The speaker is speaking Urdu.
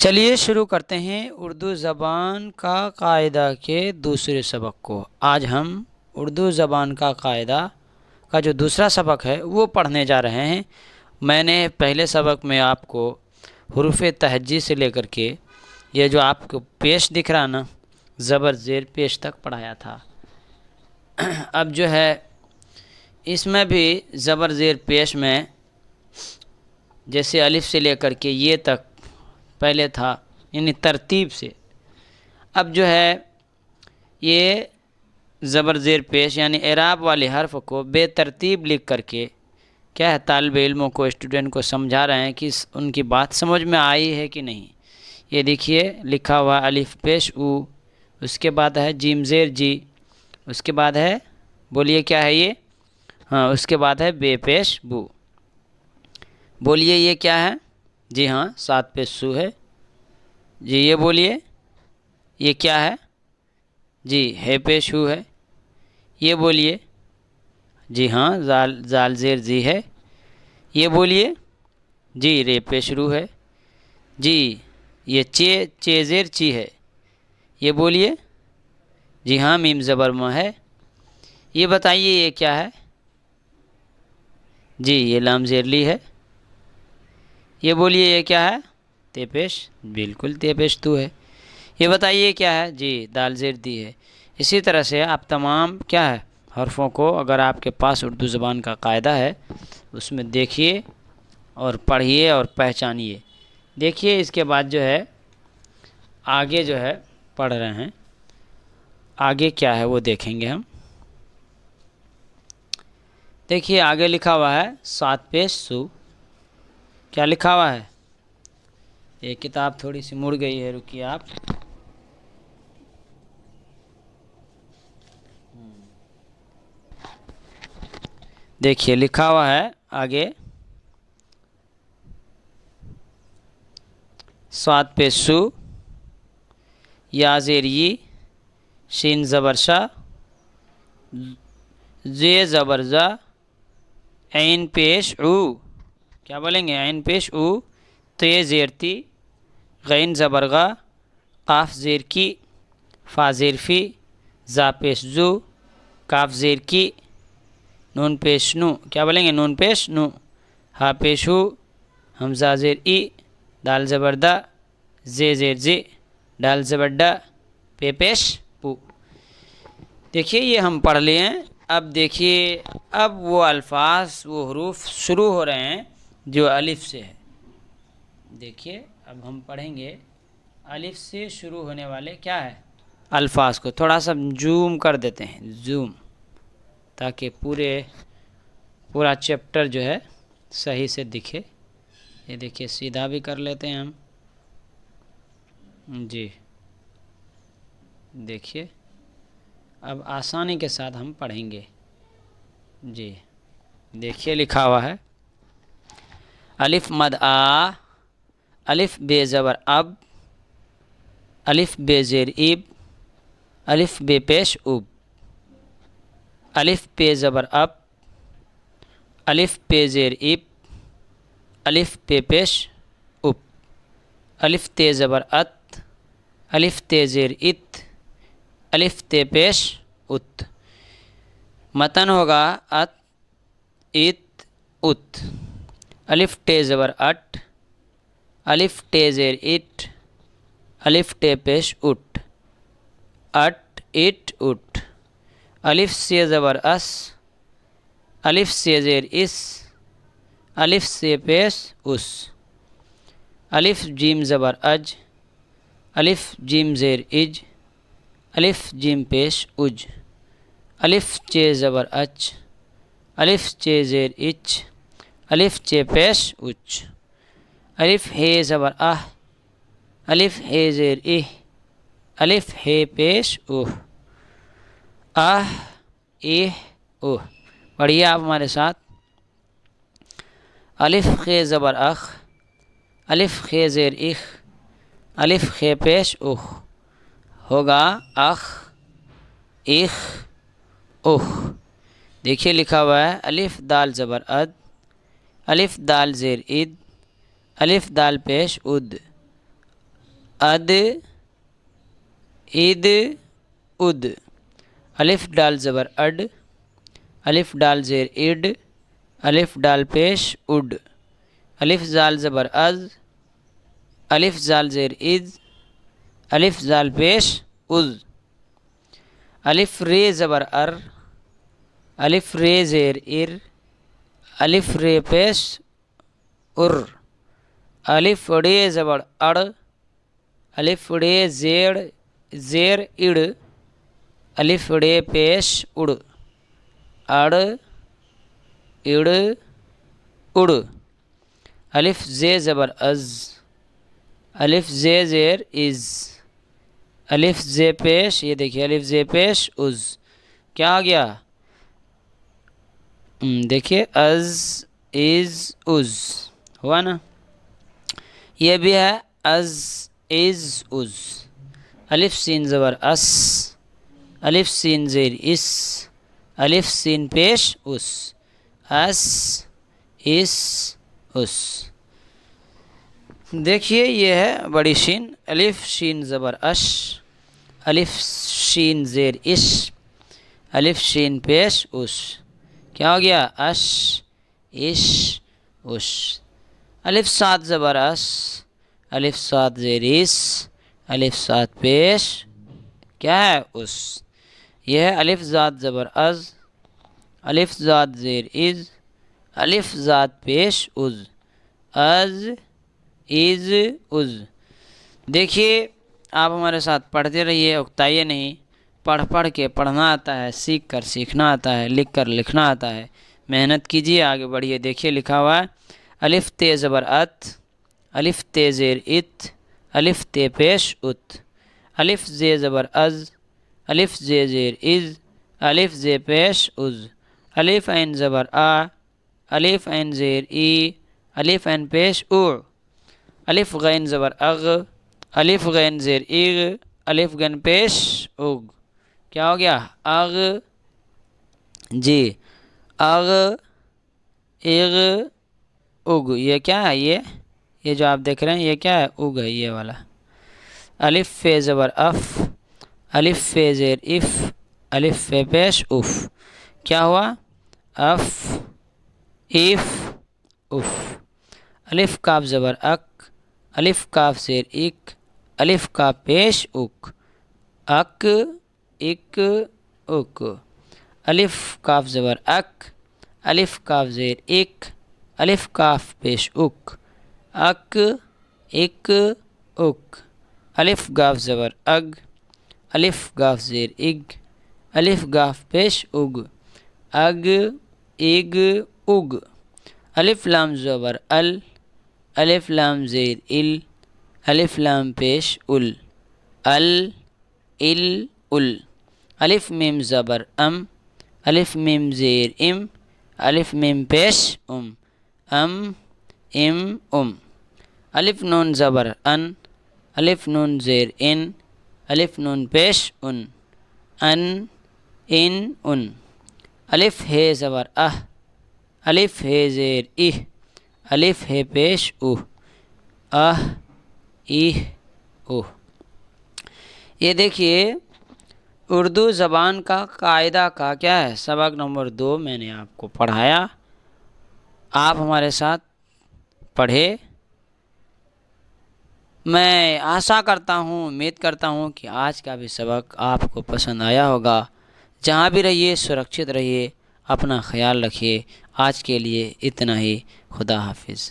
چلیے شروع کرتے ہیں اردو زبان کا قاعدہ کے دوسرے سبق کو۔ آج ہم اردو زبان کا قاعدہ کا جو دوسرا سبق ہے وہ پڑھنے جا رہے ہیں۔ میں نے پہلے سبق میں آپ کو حروف تہجی سے لے کر کے یہ جو آپ کو پیش دکھ رہا نا، زبر زیر پیش تک پڑھایا تھا۔ اب جو ہے اس میں بھی زبر زیر پیش میں جیسے الف سے لے کر کے یہ تک پہلے تھا، یعنی ترتیب سے۔ اب جو ہے یہ زبر زیر پیش یعنی اعراب والے حرف کو بے ترتیب لکھ کر کے کیا ہے طالب علموں کو، اسٹوڈنٹ کو سمجھا رہے ہیں کہ ان کی بات سمجھ میں آئی ہے کہ نہیں۔ یہ دیکھیے لکھا ہوا الف پیش او، اس کے بعد ہے جیم زیر جی، اس کے بعد ہے بولیے کیا ہے یہ، ہاں اس کے بعد ہے بے پیش بو۔ بولیے یہ کیا ہے، جی ہاں 7 پیش سو ہے۔ جی یہ بولیے یہ کیا ہے، جی ہے پیش ہو ہے۔ یہ بولیے جی ہاں زال زیر زی ہے۔ یہ بولیے جی رے پیش رو ہے۔ جی یہ چے زیر چی ہے۔ یہ بولیے جی ہاں میم زبر م ہے۔ یہ بتائیے یہ کیا ہے، جی یہ لام زیر لی ہے۔ یہ بولیے یہ کیا ہے، تے پیش، بالکل تے پیش تو ہے۔ یہ بتائیے کیا ہے، جی دال زیر دی ہے۔ اسی طرح سے آپ تمام کیا ہے حرفوں کو، اگر آپ کے پاس اردو زبان کا قاعدہ ہے اس میں دیکھیے اور پڑھیے اور پہچانیے۔ دیکھیے اس کے بعد جو ہے آگے جو ہے پڑھ رہے ہیں، آگے کیا ہے وہ دیکھیں گے ہم۔ دیکھیے آگے لکھا ہوا ہے 7 پیش سو، کیا لکھا ہوا ہے، یہ کتاب تھوڑی سی مڑ گئی ہے، رکیے آپ۔ دیکھیے لکھا ہوا ہے آگے 7 پیش سو، یا زیر ی، شین زبر شا، زے زبر زا، عین پیش او، کیا بولیں گے عین پیش او، تے زیر تی، غین زبر غا، قاف زیر کی، فا زیر فی، زا پیش زو، کاف زیر کی، نون پیش نو، کیا بولیں گے نون پیش نو، ہا پیش ہو، حمزہ زیر ای، دال زبر دا، زے زیر زی، ڈال زبر ڈا، پے پیش پو۔ دیکھیے یہ ہم پڑھ لیے ہیں۔ اب دیکھیے اب وہ الفاظ وہ حروف شروع ہو رہے ہیں جو الف سے ہے۔ دیکھیے اب ہم پڑھیں گے الف سے شروع ہونے والے کیا ہے الفاظ کو۔ تھوڑا سا زوم کر دیتے ہیں، زوم، تاکہ پورا چیپٹر جو ہے صحیح سے دکھے۔ یہ دیکھیے سیدھا بھی کر لیتے ہیں ہم، جی دیکھیے اب آسانی کے ساتھ ہم پڑھیں گے۔ جی دیکھیے لکھا ہوا ہے الف مد آ، الف بے زبر اب، الف بے زیر اب، الف بے پیش اب، الف پے زبر اب، الف پے زیر اب، الف پے پیش اپ، الف تے زبر ات، الف تے زیر ات، الف تے پیش ات۔ متن ہوگا ات ات ات، الف ٹے زبر اٹ، الف ٹے زیر اٹ، الف ٹے پیش اٹ، اٹ اٹ اٹ، الف سے زبر اس، الف سے زیر اس، الف سے پیش اس، الف جیم زبر اج، الف جیم زیر اج، الف جیم پیش اج، الف چے زبر اچ، الف چے زیر اچ، الف چے پیش اچ، الف ہے زبر اہ، الف ہے زیر اہ، الف ہے پیش اوہ، آہ اہ اوہ۔ پڑھیے آپ ہمارے ساتھ، الف خے زبر اخ، الف خے زیر اخ، الف خے پیش اخ، ہوگا اخ اخ اخ۔ دیکھیے لکھا ہوا ہے الف دال زبر اد، الف دال زیر اد، الف دال پیش اد، اد اد اد، الف ڈال زبر اڈ، الف ڈال زیر اڈ، الف ڈال پیش اڈ، الف زال زبر از، الف زال زیر از، الف زال پیش از، الف رے زبر ار، الف رے زیر ار، الف رے پیش ار، الف ڑے زبر اڑ، الف ڑے زیر اڑ، الف ڑے پیش اڑ، اڑ اڑ اڑ، الف زے زبر از، الف زے زیر از، الف زے پیش، یہ دیکھیے الف زے پیش از، کیا آ گیا؟ دیکھیے از از از ہوا نا. یہ بھی ہے از از از. الف سین زبر اس، الف سین زیر اس، الف سین پیش اس، اس اس اس. دیکھیے یہ ہے بڑی شین، الف شین زبر اش، الف شین زیر اش، الف شین پیش اس، کیا ہو گیا؟ اش اش اش. الف سات زبر اس، الف سات زیر اس، الف سات پیش کیا ہے؟ اس. یہ ہے الف زاد زبر از، الف زاد زیر از، الف زاد پیش از، از از از. دیکھیے آپ ہمارے ساتھ پڑھتے رہیے، اکتائیے نہیں. پڑھ پڑھ کے پڑھنا آتا ہے، سیکھ کر سیکھنا آتا ہے، لکھ کر لکھنا آتا ہے. محنت کیجیے، آگے بڑھیے. دیکھیے لکھا ہوا ہے الف تے زبر ات، الف تے زیر ات، الف تے پیش ات، الف زے زبر از، الف زے زیر از، الف زے پیش از، الف عین زبر آ، الف عین زیر ای، الف عین پیش او، الف غین زبر اغ، الف غین زیر ایغ، الف غین پیش اگ. کیا ہو گیا؟ اغ. جی اغ اغ اگ. یہ کیا ہے؟ یہ جو آپ دیکھ رہے ہیں یہ کیا ہے؟ اگ ہے یہ والا. الف فے زبر اف، الف فے زیر اف، الف فے پیش اف. کیا ہوا؟ If if if. الف کاف زبر اک، الف کاف زیر اک، الف کاف پیش اک، اک اک اک. الف کاف زبر اک، الف کاف زیر اک، الف کاف پیش اک، اک اک اک. الف گاف زبر اگ، الف گاف زیر اگ، الف گاف پیش اگ، اگ اگ اگ. الف لام زبر ال، الف لام زیر ال، الف لام پیش ال، ال ال ال. الف میم زبر ام، الف میم زیر ام، الف میم پیش ام، ام ام ام. الف نون زبر ان، الف نون زیر ان، الف نون پیش ان، ان ان ان. الف ہے زبر اہ، الف ہے زیر اہ، الف ہے پیش اوہ، اہ اہ اوہ. یہ دیکھیے اردو زبان کا قاعدہ کا کیا ہے؟ سبق نمبر 2 میں نے آپ کو پڑھایا. آپ ہمارے ساتھ پڑھے. میں آشا کرتا ہوں، امید کرتا ہوں کہ آج کا بھی سبق آپ کو پسند آیا ہوگا. جہاں بھی رہیے سرکشت رہیے، اپنا خیال رکھیے. آج کے لیے اتنا ہی. خدا حافظ.